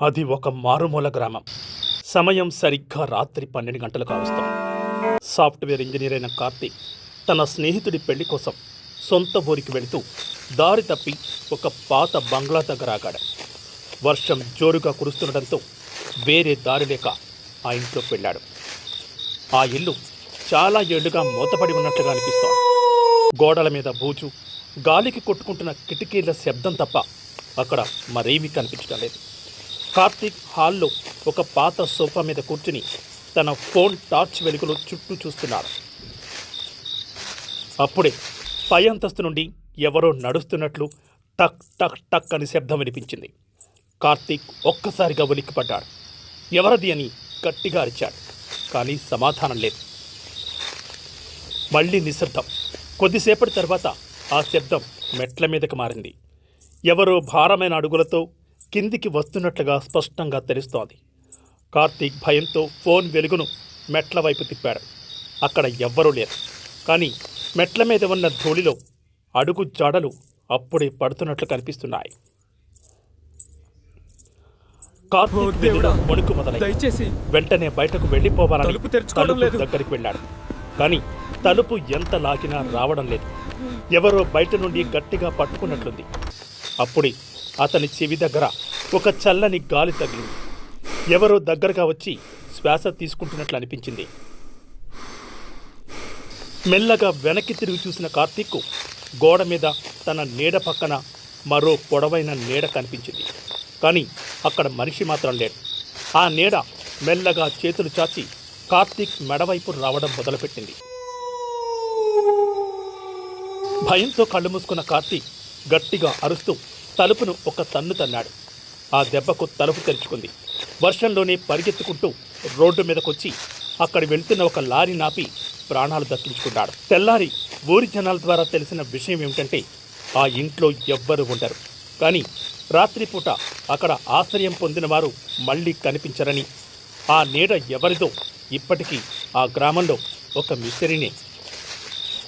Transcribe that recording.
అది ఒక మారుమూల గ్రామం. సమయం సరిగ్గా రాత్రి 12 గంటలు కావస్తాం. సాఫ్ట్వేర్ ఇంజనీర్ అయిన కార్తీక్ తన స్నేహితుడి పెళ్లి కోసం సొంత ఊరికి వెళుతూ దారి తప్పి ఒక పాత బంగ్లా దగ్గర ఆగాడు. వర్షం జోరుగా కురుస్తుండటంతో వేరే దారి లేక ఆ ఇంట్లోకి వెళ్ళాడు. ఆ ఇల్లు చాలా ఏళ్లుగా మూతపడి ఉన్నట్లుగా అనిపిస్తోంది. గోడల మీద బూజు, గాలికి కొట్టుకుంటున్న కిటికీల శబ్దం తప్ప అక్కడ మరేమీ కనిపించడం లేదు. కార్తీక్ హాల్లో ఒక పాత సోఫా మీద కూర్చుని తన ఫోన్ టార్చ్ వెలుగులో చుట్టూ చూస్తున్నాడు. అప్పుడే పై అంతస్తు నుండి ఎవరో నడుస్తున్నట్లు టక్ టక్ టక్ అని శబ్దం వినిపించింది. కార్తీక్ ఒక్కసారిగా ఉలిక్కిపడ్డాడు. ఎవరది అని గట్టిగా అరిచాడు. కానీ సమాధానం లేదు. మళ్ళీ నిశ్శబ్దం. కొద్దిసేపటి తర్వాత ఆ శబ్దం మెట్ల మీదకి మారింది. ఎవరో భారమైన అడుగులతో కిందికి వస్తున్నట్లుగా స్పష్టంగా తెలుస్తోంది. కార్తీక్ భయంతో ఫోన్ వెలుగును మెట్ల వైపు తిప్పాడు. అక్కడ ఎవ్వరూ లేరు. కానీ మెట్ల మీద ఉన్న ధూళిలో అడుగు జాడలు అప్పుడే పడుతున్నట్లు కనిపిస్తున్నాయి. కార్తీక్ వెన్నులో వణుకు మొదలైంది. వెంటనే బయటకు వెళ్ళిపోవాలని తలుపు దగ్గరికి వెళ్ళాడు. కానీ తలుపు ఎంత లాగినా రావడం లేదు. ఎవరో బయట నుండి గట్టిగా పట్టుకున్నట్లుంది. అప్పుడే అతని చెవి దగ్గర ఒక చల్లని గాలి తగిలింది. ఎవరో దగ్గరగా వచ్చి శ్వాస తీసుకుంటున్నట్లు అనిపించింది. మెల్లగా వెనక్కి తిరిగి చూసిన కార్తీక్ గోడ మీద తన నీడ పక్కన మరో పొడవైన నీడ కనిపించింది. కానీ అక్కడ మనిషి మాత్రం లేడు. ఆ నీడ మెల్లగా చేతులు చాచి కార్తీక్ మెడవైపు రావడం మొదలుపెట్టింది. భయంతో కళ్ళు మూసుకున్న కార్తీక్ గట్టిగా అరుస్తూ తలుపును ఒక తన్ను తన్నాడు. ఆ దెబ్బకు తలుపు తెరుచుకుంది. వర్షంలోనే పరిగెత్తుకుంటూ రోడ్డు మీదకొచ్చి అక్కడ వెళ్తున్న ఒక లారీ నాపి ప్రాణాలు దక్కించుకున్నాడు. తెల్లారి ఊరి జనాల ద్వారా తెలిసిన విషయం ఏమిటంటే ఆ ఇంట్లో ఎవ్వరూ ఉండరు. కానీ రాత్రిపూట అక్కడ ఆశ్రయం పొందిన వారు మళ్ళీ కనిపించరని, ఆ నీడ ఎవరిదో ఇప్పటికీ ఆ గ్రామంలో ఒక మిస్టరీనే.